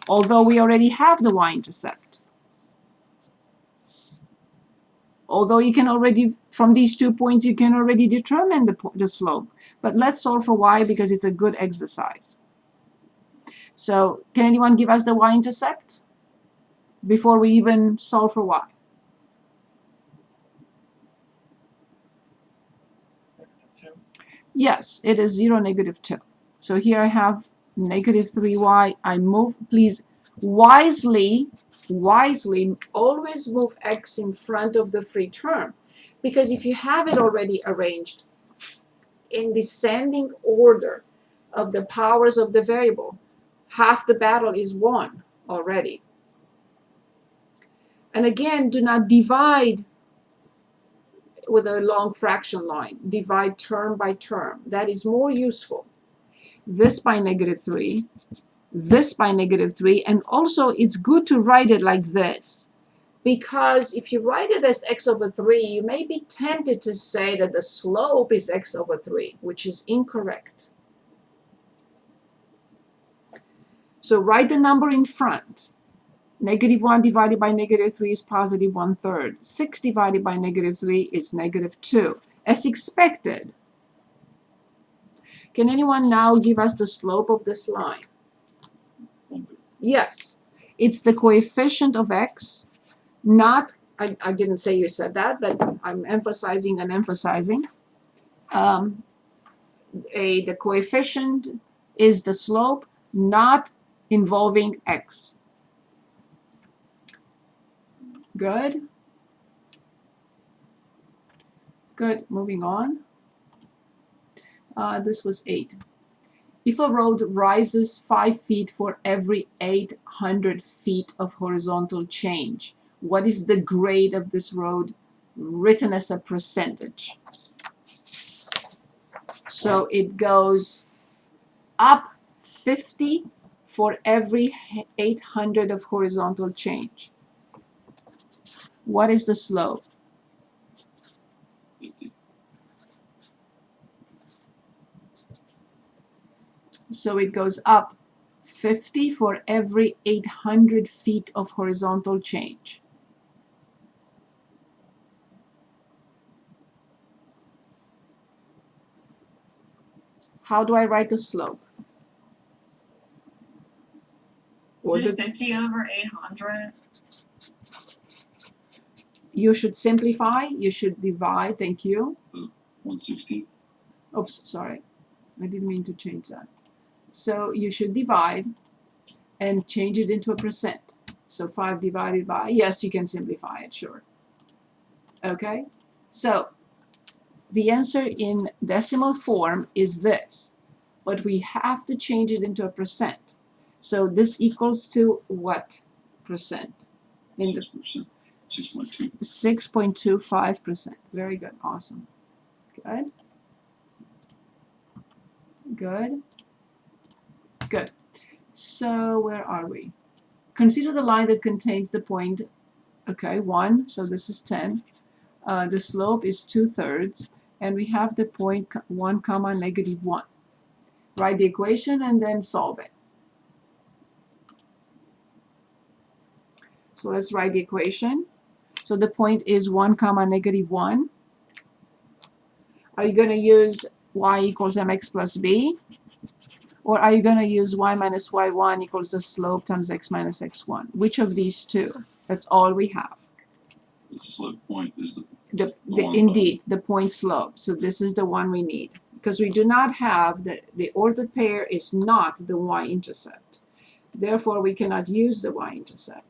although we already have the y-intercept. Although you can already, from these 2 points, you can already determine the slope. But let's solve for y because it's a good exercise. So can anyone give us the y-intercept before we even solve for y? Yes, it is 0, -2. So here I have -3y. I move, please wisely always move x in front of the free term, because if you have it already arranged in descending order of the powers of the variable, half the battle is won already. And again, do not divide with a long fraction line. Divide term by term. That is more useful. This by -3, this by -3, and also it's good to write it like this, because if you write it as x over 3, you may be tempted to say that the slope is x over 3, which is incorrect. So write the number in front. -1 divided by -3 is positive 1/3. 6 divided by -3 is -2, as expected. Can anyone now give us the slope of this line? Yes, it's the coefficient of x, not, I didn't say you said that, but I'm emphasizing and emphasizing. The coefficient is the slope, not involving x. Good. Good, moving on. This was 8. If a road rises 5 feet for every 800 feet of horizontal change, what is the grade of this road written as a percentage? So it goes up 50 for every 800 of horizontal change. What is the slope? 50. So it goes up 50 for every 800 feet of horizontal change. How do I write the slope? Or Just 50 over 800. You should simplify, you should divide, thank you. 1/16. Oops, sorry. I didn't mean to change that. So you should divide and change it into a percent. So 5 divided by, yes, you can simplify it, sure. Okay, so the answer in decimal form is this, but we have to change it into a percent. So this equals to what percent? In the 6%. 6.2. 6.25%. Very good, awesome. Good. Good. Good. So where are we? Consider the line that contains the point, okay, 1, so this is 10. The slope is 2/3, and we have the point 1 comma -1. Write the equation and then solve it. So let's write the equation. So the point is 1 comma -1. Are you going to use y equals mx plus b? Or are you going to use y minus y1 equals the slope times x minus x1? Which of these two? That's all we have. The slope point is the one Indeed, the point slope. So this is the one we need. Because we do not have, the ordered pair is not the y-intercept. Therefore, we cannot use the y-intercept.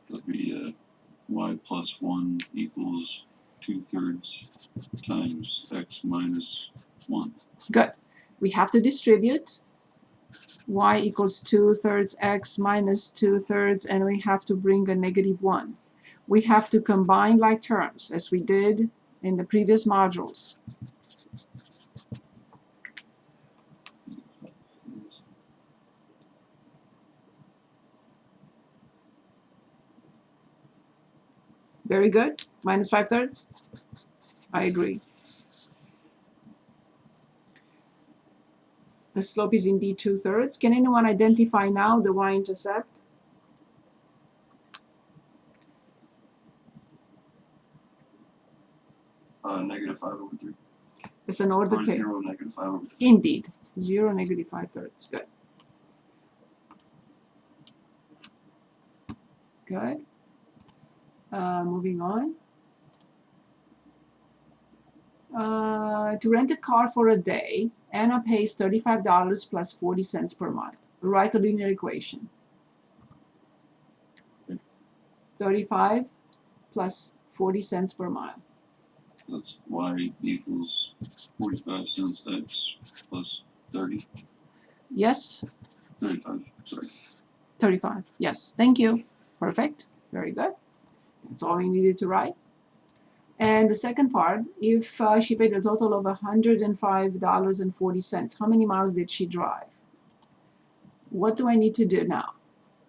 That'd be y plus 1 equals 2/3 times x minus 1. Good. We have to distribute. Y equals 2/3 x minus 2/3, and we have to bring a -1. We have to combine like terms, as we did in the previous modules. Very good. Minus 5/3? I agree. The slope is indeed 2/3. Can anyone identify now the y-intercept? -5/3. It's an order Or pair. 0, -5/3. Indeed. 0, -5/3. Good. Good. Moving on. To rent a car for a day, Anna pays $35 plus 40 cents per mile. Write a linear equation. 35 plus 40 cents per mile. That's y equals 45 cents x plus 30. Yes? 35, sorry. 35. Yes. Thank you. Perfect. Very good. That's all we needed to write. And the second part, if she paid a total of $105.40, how many miles did she drive? What do I need to do now?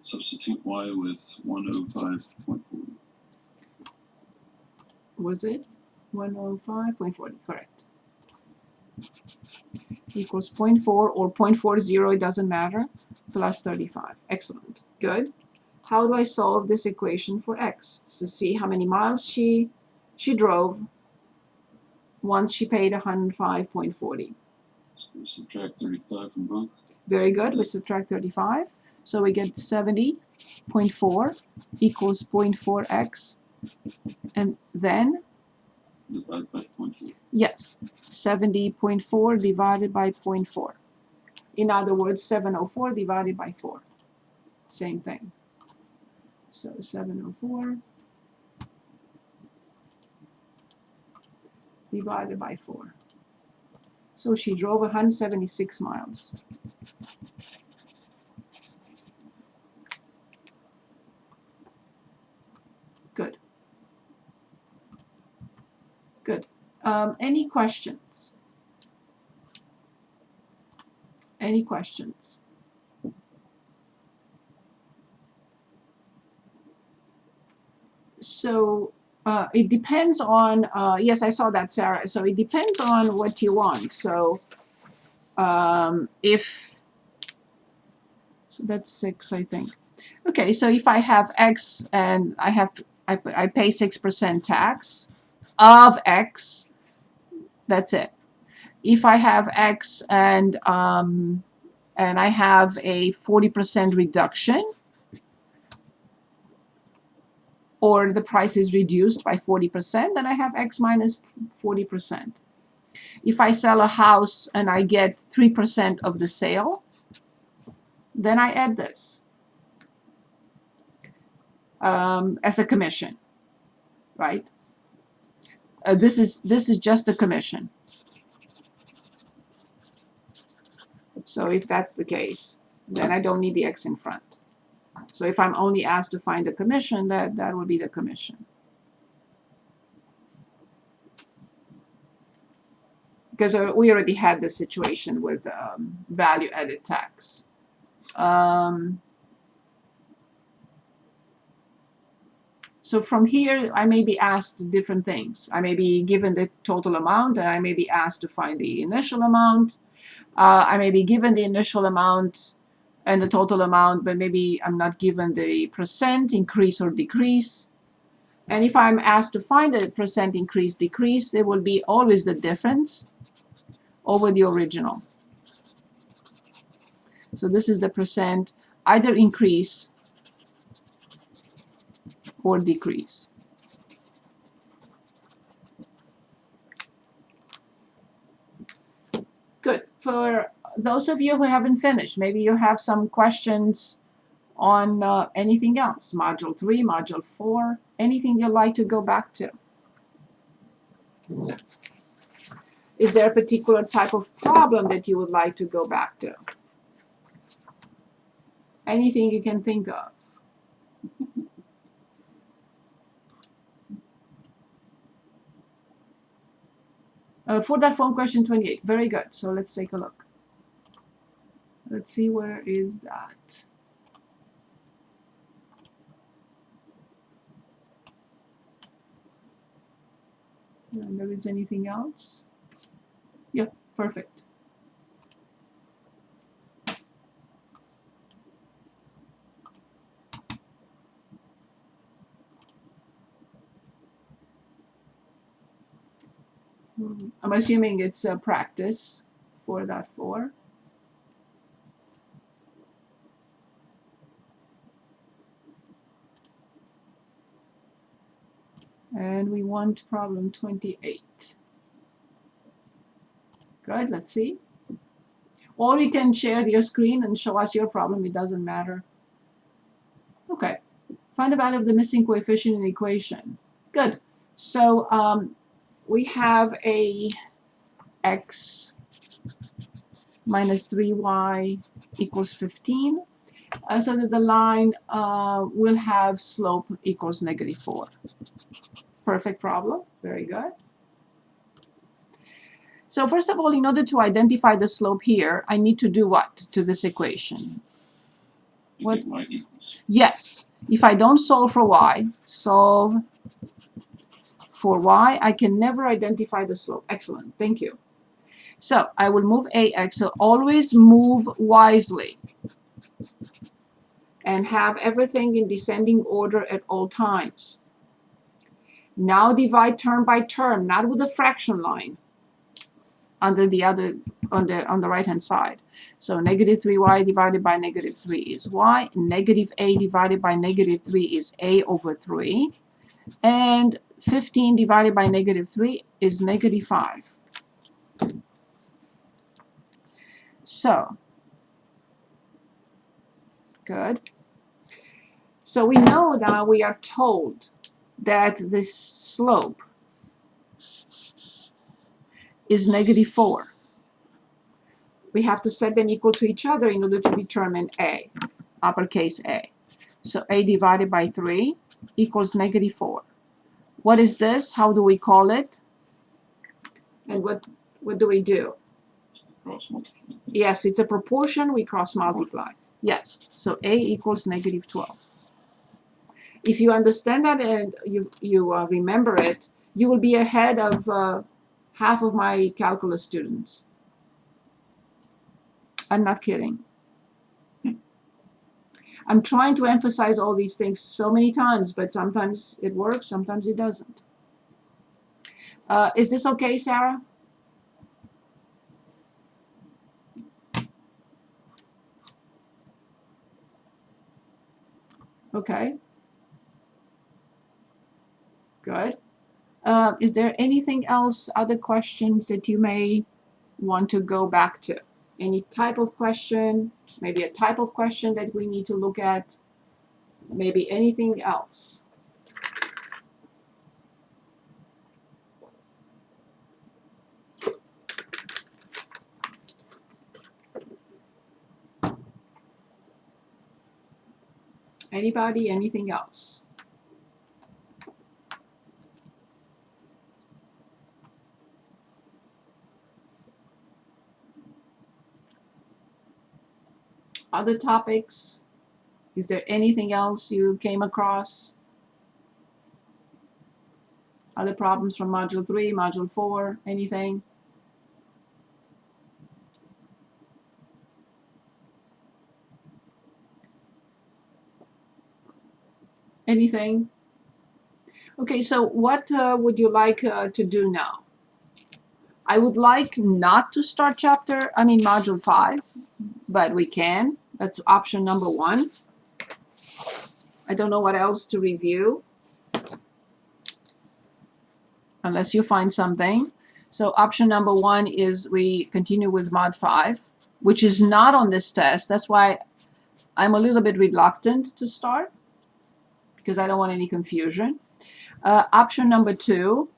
Substitute y with 105.40. Was it 105.40? Correct. Equals 0.4 or 0.40, it doesn't matter, plus 35. Excellent. Good. How do I solve this equation for x? To see how many miles she drove once she paid 105.40. So we subtract 35 from both. Very good. We subtract 35. So we get 70.4 equals 0.4x. And then, Divide by 0.4. yes, 70.4 divided by 0.4. In other words, 704 divided by 4. Same thing. So 704 divided by 4. So she drove 176 miles. Good. Good. Any questions? Any questions? So it depends on, yes, I saw that, Sarah. So it depends on what you want. So so that's 6, I think. Okay, so if I have X and I pay 6% tax of X, that's it. If I have X and I have a 40% reduction, or the price is reduced by 40%, then I have X minus 40%. If I sell a house and I get 3% of the sale, then I add this as a commission, right? This is just a commission. So if that's the case, then I don't need the X in front. So if I'm only asked to find the commission, that will be the commission. Because we already had this situation with value-added tax. So from here, I may be asked different things. I may be given the total amount, and I may be asked to find the initial amount. I may be given the initial amount and the total amount, but maybe I'm not given the percent increase or decrease. And if I'm asked to find the percent increase, decrease, there will be always the difference over the original. So this is the percent, either increase or decrease. Good. For those of you who haven't finished, maybe you have some questions on anything else, Module 3, Module 4, anything you'd like to go back to. Is there a particular type of problem that you would like to go back to? Anything you can think of. For that phone question 28. Very good. So let's take a look. Let's see, where is that? And there is anything else? Yep, perfect. I'm assuming it's a practice 4.4. And we want problem 28. Good, let's see. Or you can share your screen and show us your problem, it doesn't matter. Okay, find the value of the missing coefficient in the equation. Good, so we have a x minus 3y equals 15, so that the line will have slope equals -4. Perfect problem, very good. So first of all, in order to identify the slope here, I need to do what to this equation? You What? get y equals. Yes, if I don't solve for y, solve for y, I can never identify the slope. Excellent, thank you. So I will move ax, so always move wisely and have everything in descending order at all times. Now divide term by term, not with a fraction line under the other, on the right hand side. So -3y divided by -3 is y, -a divided by -3 is a over 3, and 15 divided by -3 is -5. So, good. So we know that we are told that this slope is -4. We have to set them equal to each other in order to determine a, uppercase A. So a divided by 3 equals -4. What is this? How do we call it? And what do we do? Cross multiply. Yes, it's a proportion, we cross multiply. Yes, so a equals -12. If you understand that and you remember it, you will be ahead of half of my calculus students. I'm not kidding. I'm trying to emphasize all these things so many times, but sometimes it works, sometimes it doesn't. Is this okay, Sarah? Okay. Good. Is there anything else, other questions that you may want to go back to? Any type of question, maybe a type of question that we need to look at, maybe anything else? Anybody, anything else? Other topics? Is there anything else you came across? Other problems from Module 3, Module 4, anything? Anything? Okay, so what would you like to do now? I would like not to start Module 5, but we can. That's option number 1. I don't know what else to review, unless you find something. So option number 1 is we continue with Mod 5, which is not on this test. That's why I'm a little bit reluctant to start, because I don't want any confusion. Option number 2,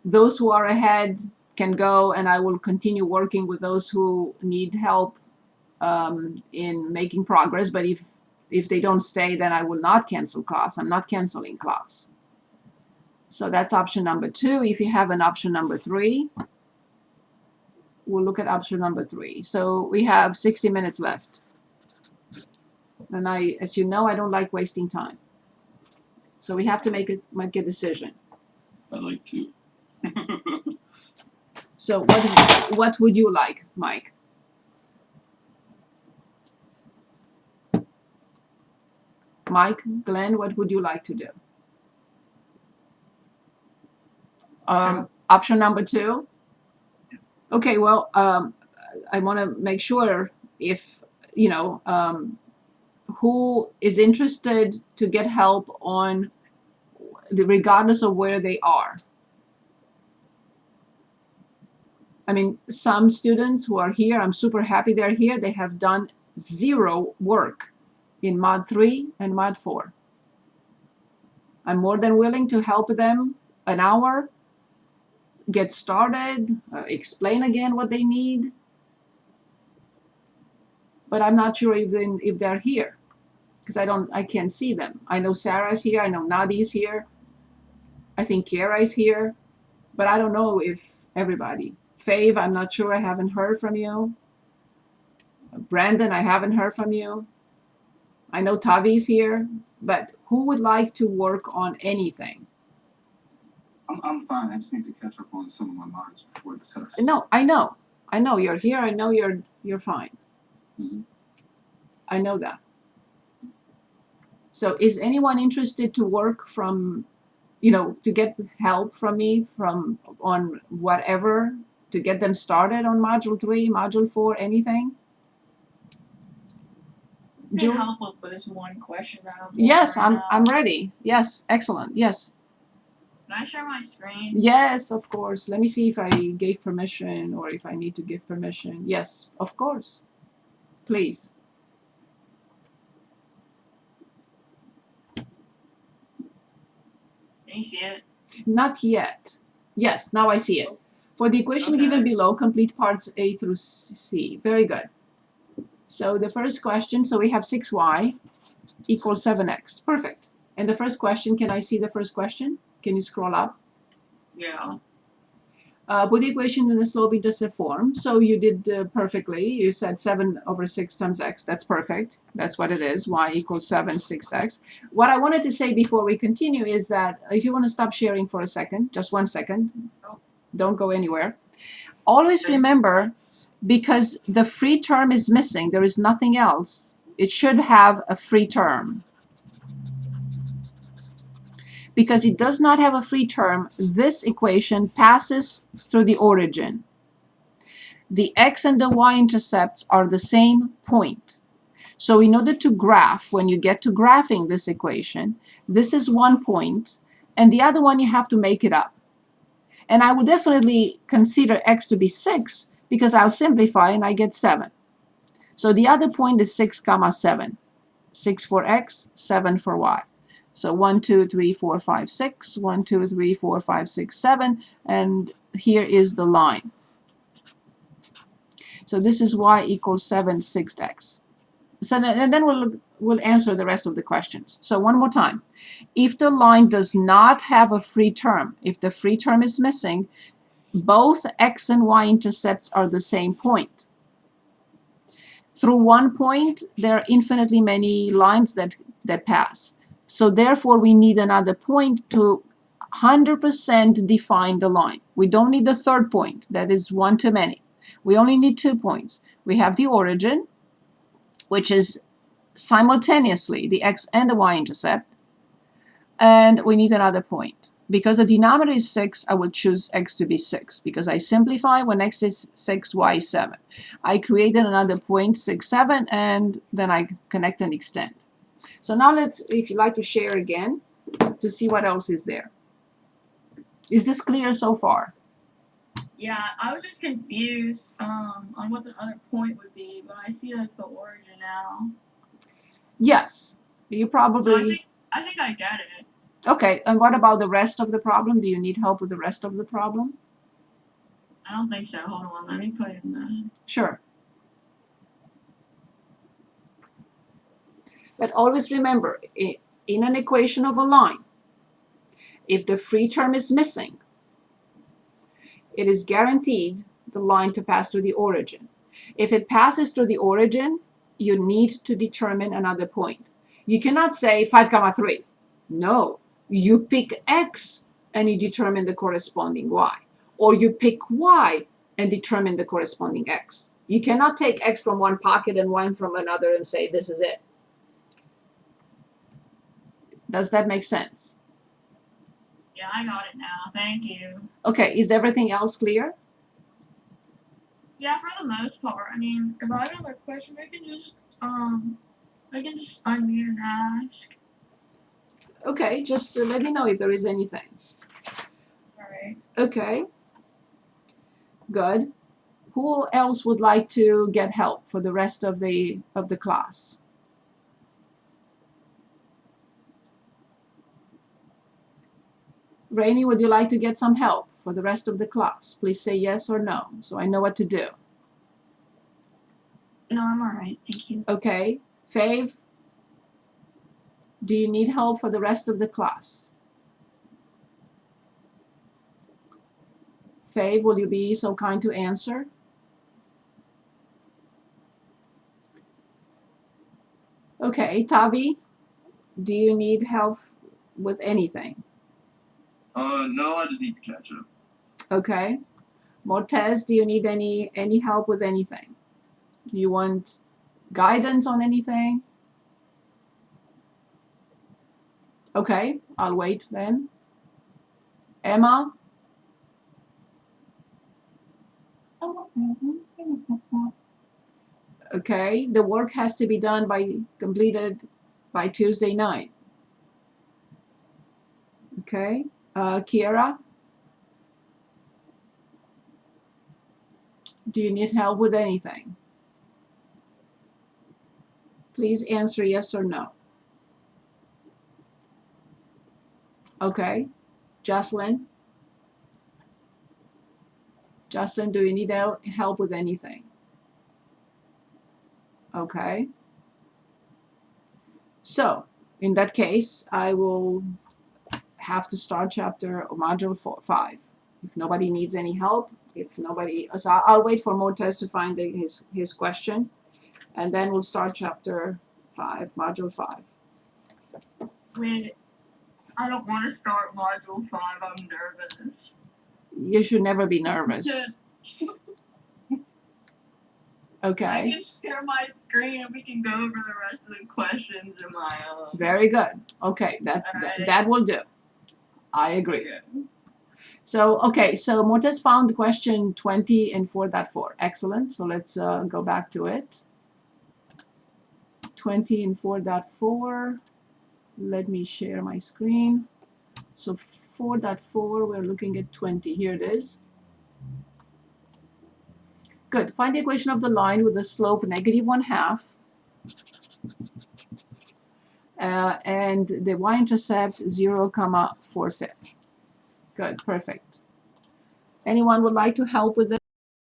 those who are ahead can go, and I will continue working with those who need help in making progress. But if they don't stay, then I will not cancel class. I'm not canceling class. So that's option number 2. If you have an option number 3, we'll look at option number 3. So we have 60 minutes left. And as you know, I don't like wasting time. So we have to make a decision. I like 2. So what would you like, Mike? Mike, Glenn, what would you like to do? Option number 2? Okay, well, I want to make sure if, who is interested to get help on, regardless of where they are. I mean, some students who are here, I'm super happy they're here, they have done 0 work in Mod 3 and Mod 4. I'm more than willing to help them an hour, get started, explain again what they need. But I'm not sure even if they're here, because I can't see them. I know Sarah's here, I know Nadi's here, I think Kara is here, but I don't know if everybody. Fave, I'm not sure, I haven't heard from you. Brandon, I haven't heard from you. I know Tavi's here, but who would like to work on anything? I'm fine. I just need to catch up on some of my mods before the test. No, I know you're here. I know you're fine. Mhm. I know that. So is anyone interested to work from, to get help from me on whatever, to get them started on Module 3, Module 4, anything? Can Jill? help us with this one question that I'm Yes, right now. I'm ready. Yes, excellent. Yes. Can I share my screen? Yes, of course. Let me see if I gave permission or if I need to give permission. Yes, of course. Please. Can you see it? Not yet. Yes, now I see it. For the equation Okay. given below, complete parts A through C. Very good. So the first question, so we have 6y equals 7x. Perfect. And the first question, can I see the first question? Can you scroll up? Yeah. Put the equation in the slope intercept form. So you did perfectly. You said 7 over 6 times x. That's perfect. That's what it is. Y equals 7, 6x. What I wanted to say before we continue is that if you want to stop sharing for a second, just 1 second, don't go anywhere. Always remember, because the free term is missing, there is nothing else, it should have a free term. Because it does not have a free term, this equation passes through the origin. The x and the y intercepts are the same point. So in order to graph, when you get to graphing this equation, this is one point, and the other one you have to make it up. And I will definitely consider x to be 6, because I'll simplify and I get 7. So the other point is 6 comma 7. 6 for x, 7 for y. So 1, 2, 3, 4, 5, 6. 1, 2, 3, 4, 5, 6, 7. And here is the line. So this is y equals 7, 6x. So and then we'll answer the rest of the questions. So one more time. If the line does not have a free term, if the free term is missing, both x and y intercepts are the same point. Through one point, there are infinitely many lines that pass. So therefore, we need another point to 100% define the line. We don't need the third point. That is one too many. We only need 2 points. We have the origin, which is simultaneously the x and the y intercept, and we need another point. Because the denominator is 6, I will choose x to be 6, because I simplify. When x is 6, y is 7. I created another point, 6, 7, and then I connect and extend. So now let's, if you'd like to share again, to see what else is there. Is this clear so far? Yeah, I was just confused on what the other point would be, but I see that's the origin now. Yes. You probably... So I think I get it. Okay, and what about the rest of the problem? Do you need help with the rest of the problem? I don't think so. Hold on, let me put in the... Sure. But always remember, in an equation of a line, if the free term is missing, it is guaranteed the line to pass through the origin. If it passes through the origin, you need to determine another point. You cannot say 5 comma 3. No, you pick x and you determine the corresponding y. Or you pick y and determine the corresponding x. You cannot take x from one pocket and y from another and say this is it. Does that make sense? Yeah, I got it now. Thank you. Okay, is everything else clear? Yeah, for the most part. I mean, if I have another question, I can just unmute and ask. Okay, just let me know if there is anything. Alright. Okay. Good. Who else would like to get help for the rest of the class? Rainey, would you like to get some help for the rest of the class? Please say yes or no, so I know what to do. No, I'm alright, thank you. Okay. Fave, do you need help for the rest of the class? Fave, will you be so kind to answer? Okay. Tavi, do you need help with anything? No, I just need to catch up. Okay. Mortez, do you need any help with anything? Do you want guidance on anything? Okay, I'll wait then. Emma? Okay, the work has to be completed by Tuesday night. Okay, Kiera? Do you need help with anything? Please answer yes or no. Okay, Jocelyn? Jocelyn, do you need help with anything? Okay. So, in that case, I will have to start module 5. If nobody needs any help, so I'll wait for Mortez to find his question, and then we'll start chapter 5, module 5. Wait, I don't want to start module 5. I'm nervous. You should never be nervous. I Okay. can share my screen and we can go over the rest of the questions in my own. Very good. Okay, that will do. I agree. Okay. So, okay, so Mortez found question 20 in 4.4. Excellent. So let's go back to it. 20 in 4.4. Let me share my screen. So 4.4, we're looking at 20. Here it is. Good. Find the equation of the line with the slope -1/2. And the y-intercept 0, 4/5. Good, perfect. Anyone would like to help with this?